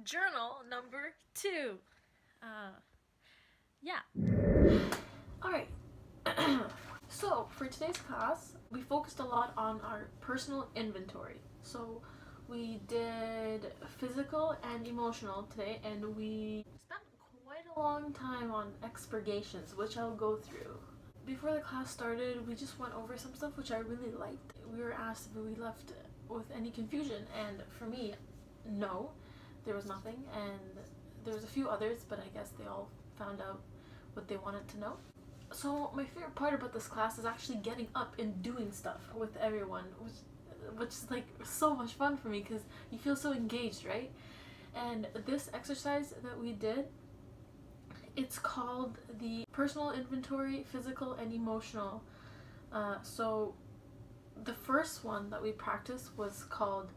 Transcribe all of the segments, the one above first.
Journal number 2. Yeah. Alright. So, for today's class, we focused a lot on our personal inventory. So, we did physical and emotional today, and we spent quite a long time on expurgations, which I'll go through. Before the class started, we just went over some stuff which I really liked. We were asked if we left with any confusion, and for me, no, there was nothing, and there was a few others, but I guess they all found out what they wanted to know. So my favorite part about this class is actually getting up and doing stuff with everyone, which is like so much fun for me because you feel so engaged, right? And this exercise that we did, it's called the personal inventory, physical and emotional. So the first one that we practiced was called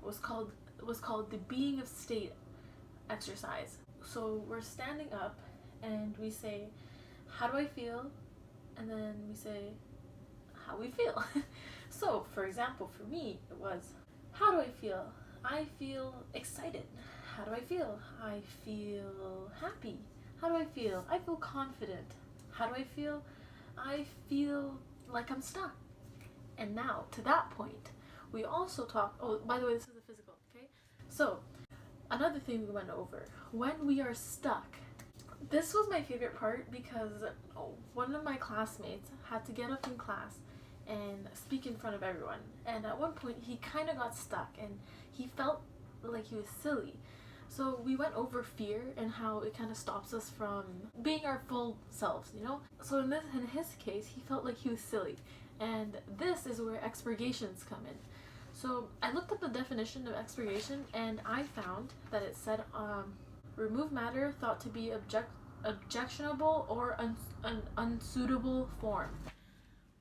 was called the being of state exercise. So we're standing up and we say, how do I feel? And then we say, how we feel. So, for example, for me, it was, how do I feel? I feel excited. How do I feel? I feel happy. How do I feel? I feel confident. How do I feel? I feel like I'm stuck. And now, to that point, we also talk, oh, by the way, this is the physical, okay? So, another thing we went over, when we are stuck, this was my favorite part because one of my classmates had to get up in class and speak in front of everyone. And at one point, he kind of got stuck and he felt like he was silly. So we went over fear and how it kind of stops us from being our full selves, you know? So in his case, he felt like he was silly. And this is where expurgations come in. So I looked up the definition of expurgation and I found that it said, remove matter thought to be objectionable or unsuitable form.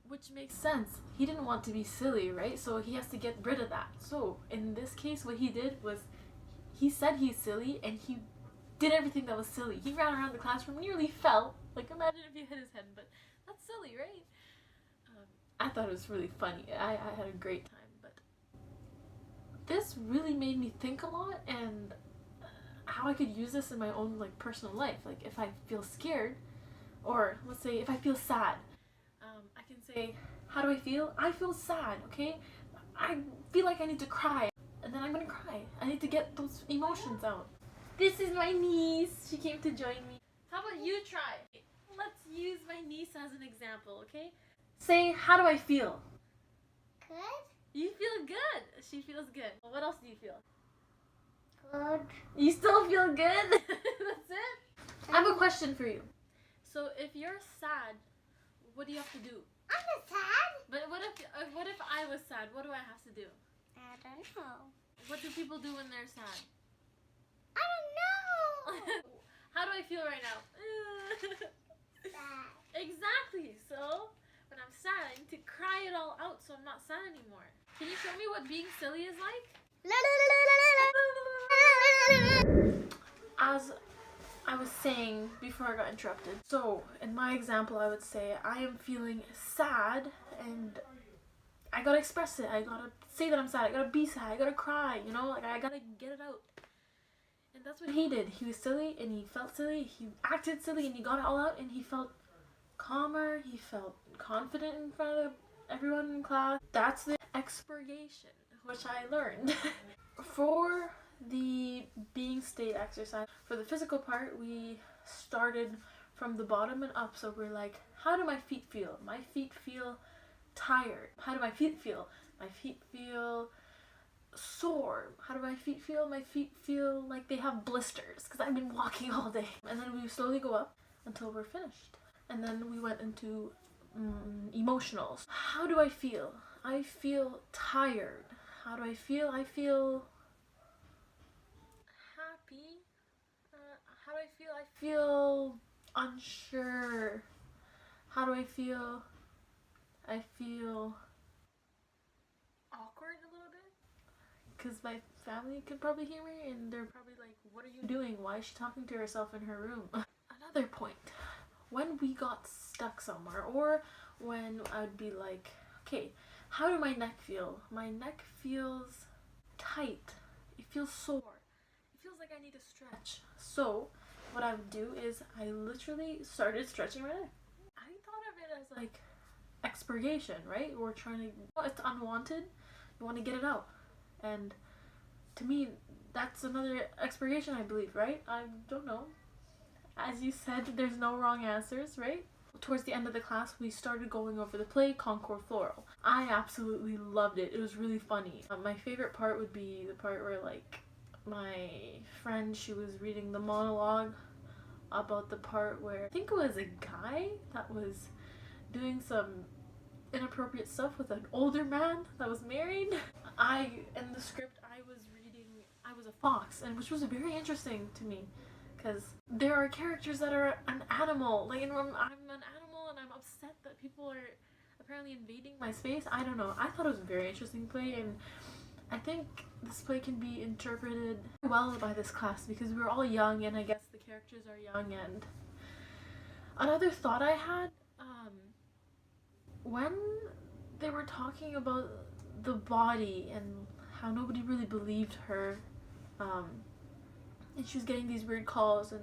Which makes sense. He didn't want to be silly, right? So he has to get rid of that. So in this case, what he did was he said he's silly and he did everything that was silly. He ran around the classroom, nearly fell. Like, imagine if he hit his head, but that's silly, right? I thought it was really funny. I had a great time, but this really made me think a lot and how I could use this in my own like personal life. Like if I feel scared, or let's say if I feel sad, I can say, how do I feel? I feel sad, okay? I feel like I need to cry, and then I'm gonna cry. I need to get those emotions out. This is my niece. She came to join me. How about you try? Let's use my niece as an example, okay? Say, how do I feel? Good. You feel good. She feels good. What else do you feel? Good. You still feel good? That's it? I have a question for you. So if you're sad, what do you have to do? I'm not sad. But what if I was sad? What do I have to do? I don't know. What do people do when they're sad? I don't know. How do I feel right now? Sad. Exactly. So when I'm sad, I need to cry it all out so I'm not sad anymore. Can you show me what being silly is like? As I was saying before I got interrupted, so in my example I would say I am feeling sad and I gotta express it. I gotta say that I'm sad. I gotta be sad. I gotta cry, you know? Like I gotta get it out. And that's what he did. He was silly and he felt silly. He acted silly and he got it all out and he felt calmer. He felt confident in front of everyone in class. That's the expurgation, which I learned. For the being state exercise, for the physical part, we started from the bottom and up. So we're like, how do my feet feel? My feet feel tired. How do my feet feel? My feet feel sore. How do my feet feel? My feet feel like they have blisters because I've been walking all day. And then we slowly go up until we're finished. And then we went into emotionals. How do I feel? I feel tired. How do I feel? I feel happy. How do I feel? I feel unsure. How do I feel? I feel awkward a little bit because my family could probably hear me and they're probably like, what are you doing? Why is she talking to herself in her room? Another point, when we got stuck somewhere or when I'd be like, okay, how do my neck feel? My neck feels tight. feels sore. It feels like I need to stretch. So what I would do is I literally started stretching my neck. I thought of it as like expurgation, right? We're trying to, it's unwanted, you want to get it out. And to me, that's another expurgation, I believe, right? I don't know. As you said, there's no wrong answers, right? Towards the end of the class, we started going over the play Concord Floral. I absolutely loved it. It was really funny. My favorite part would be the part where, like, my friend, she was reading the monologue about the part where I think it was a guy that was doing some inappropriate stuff with an older man that was married. In the script, I was a fox, and which was very interesting to me, because there are characters that are an animal, like, and I'm an animal and I'm upset that people are apparently invading my space. I don't know. I thought it was a very interesting play, and I think this play can be interpreted well by this class because we're all young, and I guess the characters are young. And another thought I had, when they were talking about the body and how nobody really believed her, and she was getting these weird calls, and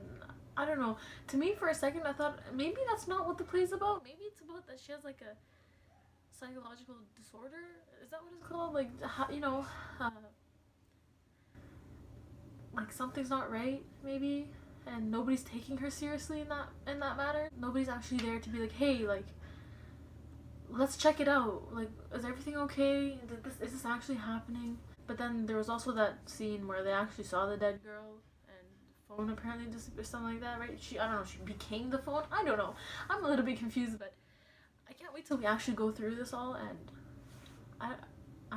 I don't know, to me for a second I thought maybe that's not what the play's about. Maybe it's about that she has like a psychological disorder. Is that what it's called? Like, you know, like something's not right maybe, and nobody's taking her seriously in that matter. Nobody's actually there to be like, hey, like, let's check it out. Like, is everything okay? Is this actually happening? But then there was also that scene where they actually saw the dead girl, and the phone apparently disappeared, something like that, right? I don't know, she became the phone? I don't know. I'm a little bit confused, but I can't wait till we actually go through this all, and I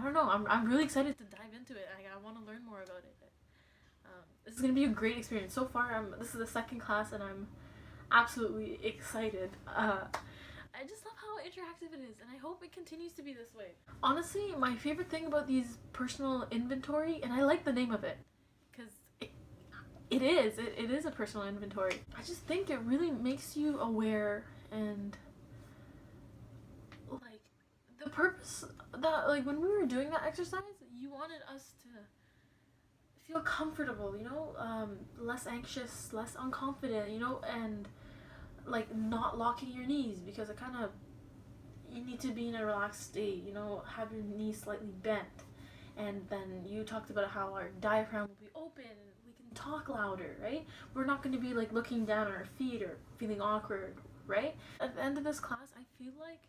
don't know. I'm really excited to dive into it. I want to learn more about it. This is going to be a great experience. So far, this is the second class, and I'm absolutely excited. I just love how interactive it is, and I hope it continues to be this way. Honestly, my favorite thing about these personal inventory, and I like the name of it, because it is a personal inventory. I just think it really makes you aware, and like the purpose that, like, when we were doing that exercise, you wanted us to feel comfortable, you know, less anxious, less unconfident, you know, and like not locking your knees, because it kind of, you need to be in a relaxed state, you know, have your knees slightly bent. And then you talked about how our diaphragm will be open, we can talk louder, right? We're not going to be like looking down on our feet or feeling awkward, right? At the end of this class, I feel like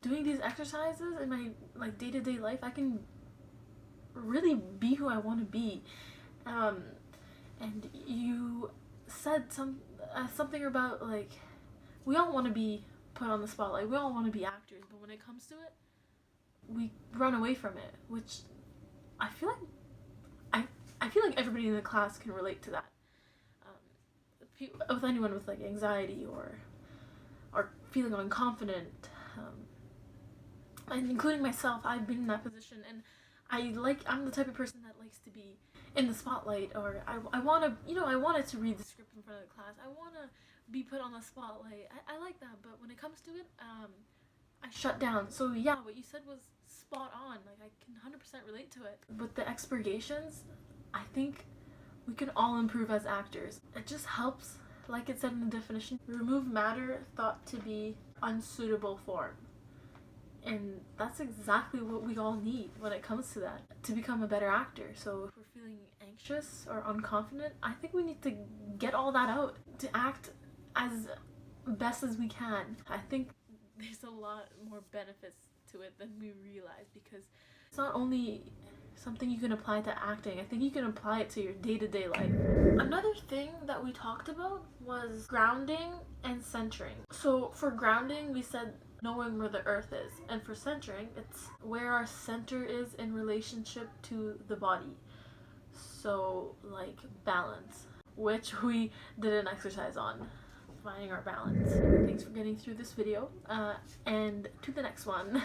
doing these exercises in my like day-to-day life, I can really be who I want to be. And you said something about, like, we all want to be put on the spotlight, we all want to be actors, but when it comes to it, we run away from it, which I feel like everybody in the class can relate to that. With anyone with like anxiety or feeling unconfident, and including myself, I've been in that position, and I'm the type of person that likes to be in the spotlight, or I want to, you know, I wanted to read the script in front of the class, I want to be put on the spotlight, I like that, but when it comes to it, I shut down. So yeah, what you said was spot on, like I can 100% relate to it. With the expurgations, I think we can all improve as actors. It just helps, like it said in the definition, remove matter thought to be unsuitable form. And that's exactly what we all need when it comes to that, to become a better actor. So if we're feeling anxious or unconfident, I think we need to get all that out to act as best as we can. I think there's a lot more benefits to it than we realize, because it's not only something you can apply to acting, I think you can apply it to your day-to-day life. Another thing that we talked about was grounding and centering. So for grounding, we said knowing where the earth is, and for centering, it's where our center is in relationship to the body. So like balance, which we did an exercise on, finding our balance. Thanks for getting through this video, and to the next one.